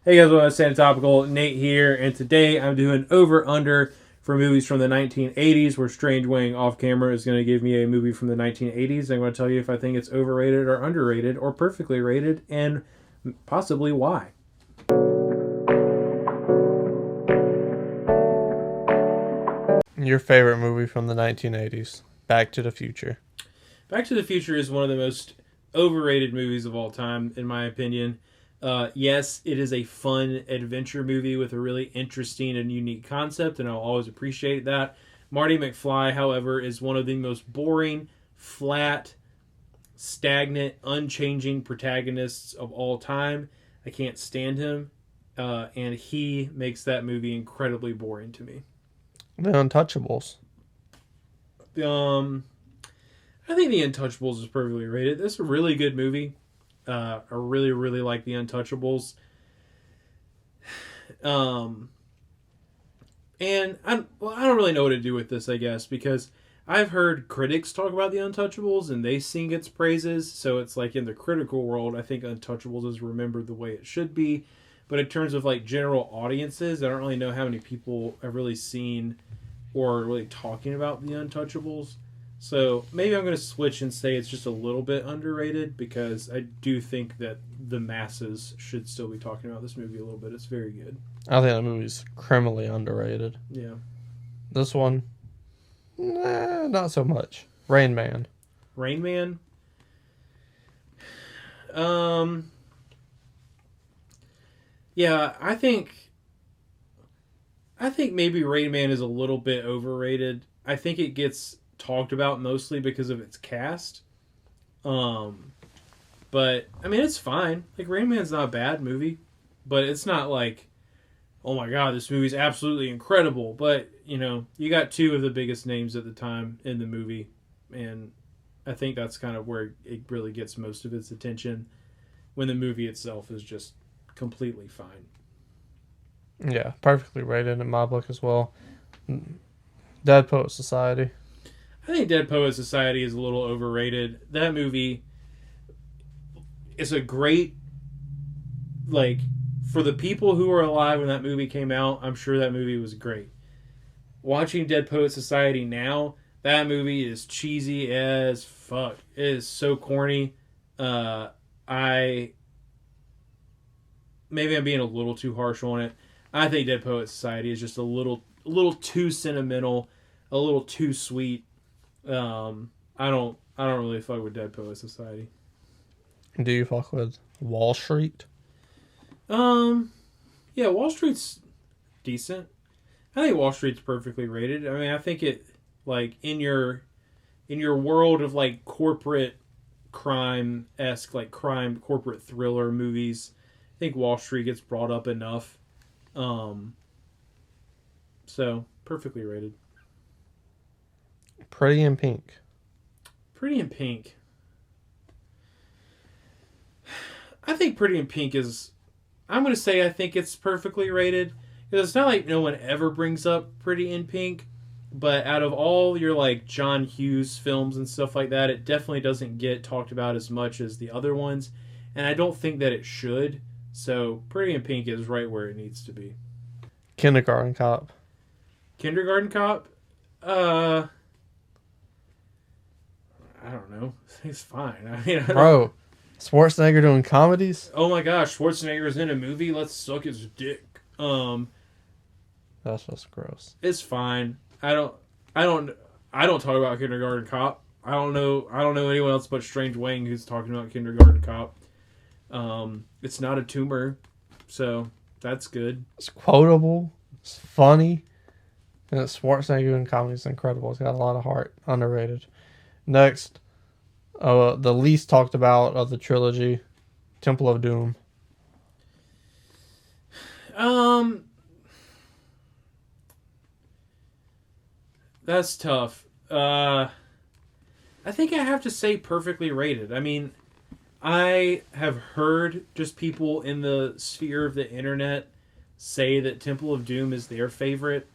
Hey guys, welcome to Santa Topical. Nate here, and today I'm doing over/under for movies from the 1980s. Where Strange Wang off camera is going to give me a movie from the 1980s. I'm going to tell you if I think it's overrated or underrated or perfectly rated, and possibly why. Your favorite movie from the 1980s? Back to the Future. Back to the Future is one of the most overrated movies of all time, in my opinion. Yes, it is a fun adventure movie with a really interesting and unique concept, and I'll always appreciate that. Marty McFly, however, is one of the most boring, flat, stagnant, unchanging protagonists of all time. I can't stand him, and he makes that movie incredibly boring to me. The Untouchables. Um, I think The Untouchables is perfectly rated. This is a really good movie. I really, really like The Untouchables. Um, and I don't really know what to do with this, I guess, because I've heard critics talk about The Untouchables and they sing its praises. So it's like in the critical world, I think Untouchables is remembered the way it should be. But in terms of like general audiences, I don't really know how many people have really seen or really talking about The Untouchables. So maybe I'm going to switch and say it's just a little bit underrated because I do think that the masses should still be talking about this movie a little bit. It's very good. I think that movie's criminally underrated. Yeah. This one, not so much. Rain Man. Rain Man. Um. Yeah, I think maybe Rain Man is a little bit overrated. I think it gets talked about mostly because of its cast. Um, but I mean, it's fine. Like Rain Man's not a bad movie, but it's not like, oh my god, this movie's absolutely incredible. But you got two of the biggest names at the time in the movie, and I think that's kind of where it really gets most of its attention. When the movie itself is just completely fine. Yeah, perfectly rated in my book as well. Dead Poet Society. I think Dead Poet Society is a little overrated. That movie is a great, like, for the people who were alive when that movie came out, I'm sure that movie was great. Watching Dead Poet Society now, that movie is cheesy as fuck. It is so corny. I maybe I'm being a little too harsh on it. I think Dead Poet Society is just a little too sentimental, a little too sweet. I don't really fuck with Dead Poet Society. Do you fuck with Wall Street? Um, yeah, Wall Street's decent. I think Wall Street's perfectly rated. I mean, I think it like in your world of like corporate crime esque like crime corporate thriller movies, I think Wall Street gets brought up enough. Um, so perfectly rated. Pretty in Pink. Pretty in Pink. I think Pretty in Pink is. I'm gonna say I think it's perfectly rated because it's not like no one ever brings up Pretty in Pink, but out of all your like John Hughes films and stuff like that, it definitely doesn't get talked about as much as the other ones, and I don't think that it should. So Pretty in Pink is right where it needs to be. Kindergarten Cop. Kindergarten Cop. Uh, I don't know. It's fine. I mean, I don't, Bro, Schwarzenegger doing comedies? oh my gosh, Schwarzenegger's in a movie. Let's suck his dick. That's just gross. It's fine. I don't. I don't talk about Kindergarten Cop. I don't know anyone else but Strange Wang who's talking about Kindergarten Cop. It's not a tumor, so that's good. It's quotable. It's funny. And Schwarzenegger doing comedy is incredible. It's got a lot of heart. Underrated. Next, the least talked about of the trilogy, Temple of Doom. Um, that's tough. I think I have to say perfectly rated. I mean, I have heard just people in the sphere of the internet say that Temple of Doom is their favorite.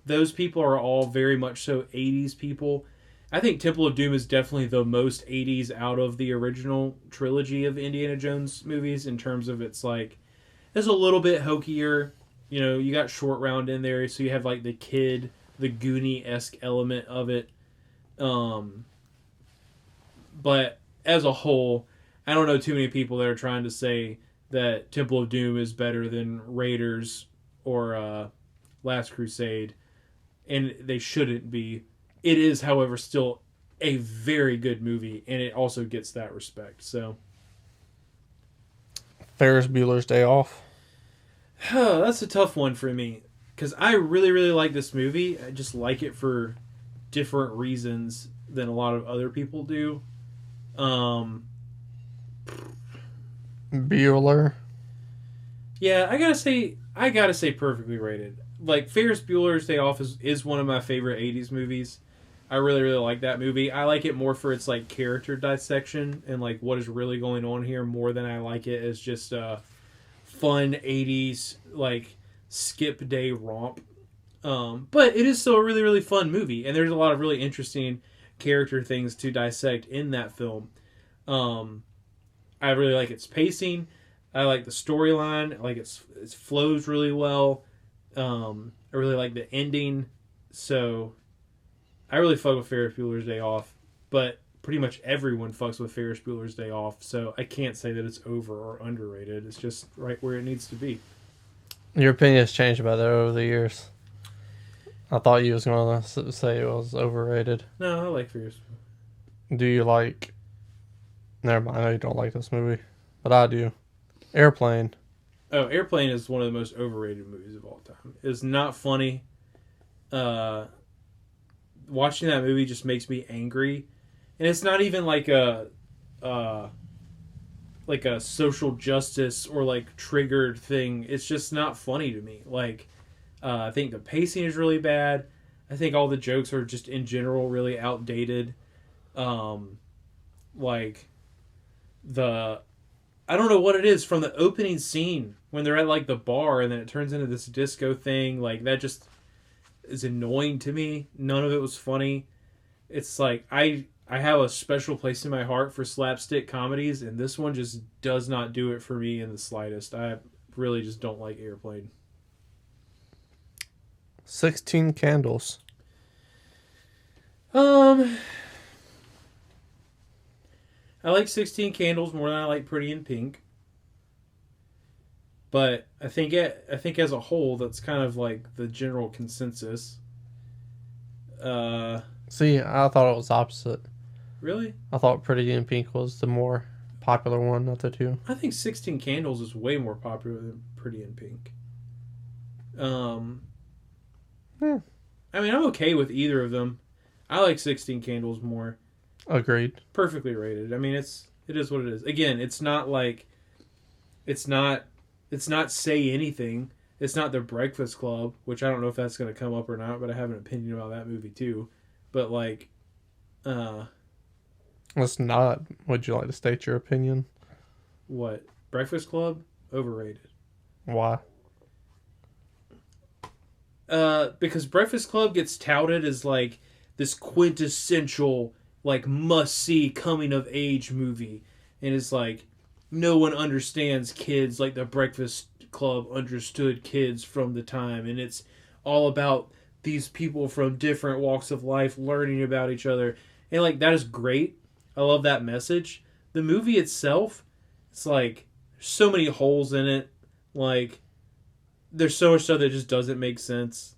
Those people are all very much so 80s people. I think Temple of Doom is definitely the most 80s out of the original trilogy of Indiana Jones movies in terms of its like It's a little bit hokier. You know, you got Short Round in there, so you have like the Goonie-esque element of it. Um, but as a whole, I don't know too many people that are trying to say that Temple of Doom is better than Raiders or Last Crusade, and they shouldn't be. It is, however, still a very good movie, and it also gets that respect. So, Ferris Bueller's Day Off. that's a tough one for me because I really, really like this movie. I just like it for different reasons than a lot of other people do. Um, Bueller. yeah, I gotta say, perfectly rated. Like Ferris Bueller's Day Off is one of my favorite '80s movies. I really, really like that movie. I like it more for its like character dissection and like what is really going on here more than I like it as just a fun '80s like skip day romp. But it is still a really, really fun movie, and there's a lot of really interesting character things to dissect in that film. Um, I really like its pacing. I like the storyline. I like it flows really well. I really like the ending. So I really fuck with Ferris Bueller's Day Off, but pretty much everyone fucks with Ferris Bueller's Day Off. So I can't say that it's over or underrated. It's just right where it needs to be. Your opinion has changed about that over the years. I thought you was going to say it was overrated. No, I like Ferris. Do you like... Never mind, I know you don't like this movie. But I do. Airplane. Oh, Airplane is one of the most overrated movies of all time. It's not funny. Watching that movie just makes me angry, and it's not even like a social justice or like triggered thing. It's just not funny to me. Like, I think the pacing is really bad. I think all the jokes are just in general really outdated. Like I don't know what it is from the opening scene when they're at like the bar and then it turns into this disco thing. Like that just is annoying to me. None of it was funny. It's like I have a special place in my heart for slapstick comedies, and this one just does not do it for me in the slightest. I really just don't like Airplane. 16 Candles. I like 16 Candles more than I like Pretty in Pink. But I think as a whole, that's kind of like the general consensus. See, I thought it was opposite. Really? I thought Pretty in Pink was the more popular one of the two. I think 16 Candles is way more popular than Pretty in Pink. Yeah. I mean, I'm okay with either of them. I like 16 Candles more. Agreed. Perfectly rated. I mean, it is what it is. Again, it's not Say Anything. It's not The Breakfast Club, which I don't know if that's going to come up or not, but I have an opinion about that movie too. But like, It's not. Would you like to state your opinion? what? Breakfast Club? Overrated. Why? Because Breakfast Club gets touted as like this quintessential like must-see coming-of-age movie, and it's like no one understands kids like the Breakfast Club understood kids from the time, and it's all about these people from different walks of life learning about each other, and like that is great. I love that message. The movie itself, it's like there's so many holes in it. Like there's so much stuff that just doesn't make sense.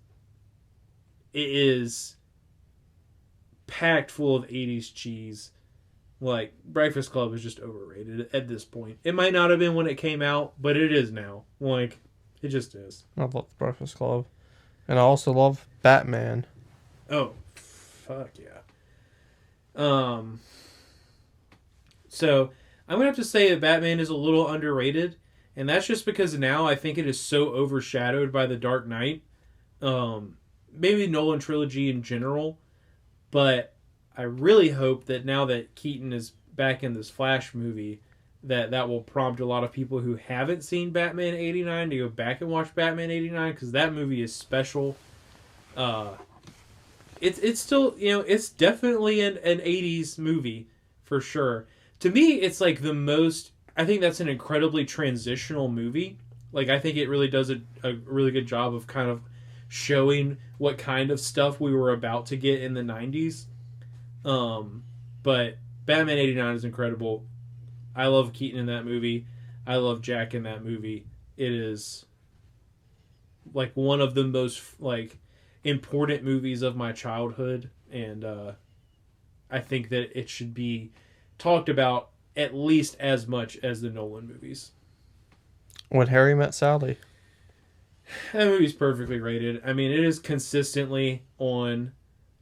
It is packed full of 80s cheese. Like, Breakfast Club is just overrated at this point. It might not have been when it came out, but it is now. Like, it just is. I love Breakfast Club. And I also love Batman. Oh, fuck yeah. So, I'm going to have to say that Batman is a little underrated, and that's just because now I think it is so overshadowed by The Dark Knight. Maybe Nolan trilogy in general, but I really hope that now that Keaton is back in this Flash movie, that will prompt a lot of people who haven't seen Batman 89 to go back and watch Batman 89, because that movie is special. It's still, it's definitely an 80s movie, for sure. To me, it's like the most, I think that's an incredibly transitional movie. Like, I think it really does a really good job of kind of showing what kind of stuff we were about to get in the 90s. But Batman 89 is incredible. I love Keaton in that movie. I love Jack in that movie. It is like one of the most like important movies of my childhood, and I think that it should be talked about at least as much as the Nolan movies. When Harry Met Sally. That movie's perfectly rated. I mean, it is consistently on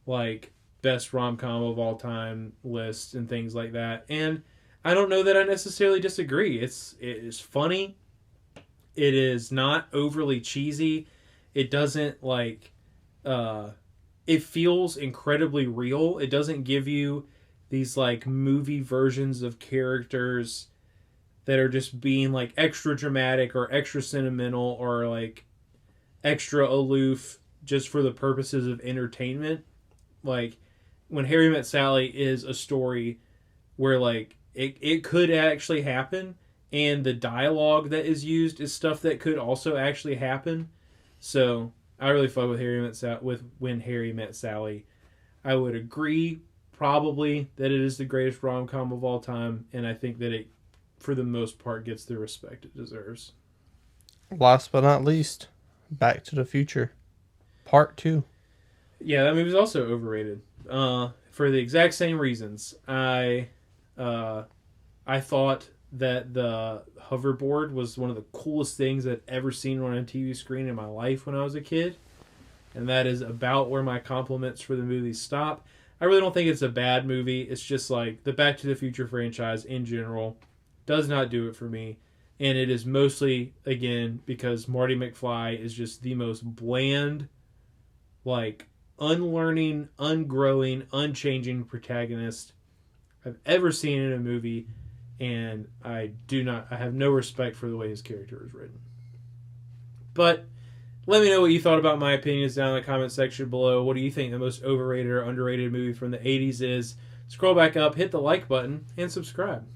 like best rom-com of all time lists and things like that. And I don't know that I necessarily disagree. It is funny. It is not overly cheesy. It doesn't like it feels incredibly real. It doesn't give you these like movie versions of characters that are just being like extra dramatic or extra sentimental or like extra aloof just for the purposes of entertainment. Like when Harry Met Sally is a story where like it could actually happen, and the dialogue that is used is stuff that could also actually happen. So I really fuck with When Harry Met Sally. I would agree probably that it is the greatest rom-com of all time, and I think that it for the most part gets the respect it deserves. Last but not least, Back to the Future, Part 2. Yeah, that movie's also overrated. For the exact same reasons. I thought that the hoverboard was one of the coolest things I'd ever seen on a TV screen in my life when I was a kid. And that is about where my compliments for the movie stop. I really don't think it's a bad movie. It's just like the Back to the Future franchise in general does not do it for me. And it is mostly, again, because Marty McFly is just the most bland, like, unlearning, ungrowing, unchanging protagonist I've ever seen in a movie. And I have no respect for the way his character is written. But let me know what you thought about my opinions down in the comment section below. What do you think the most overrated or underrated movie from the 80s is? Scroll back up, hit the like button, and subscribe.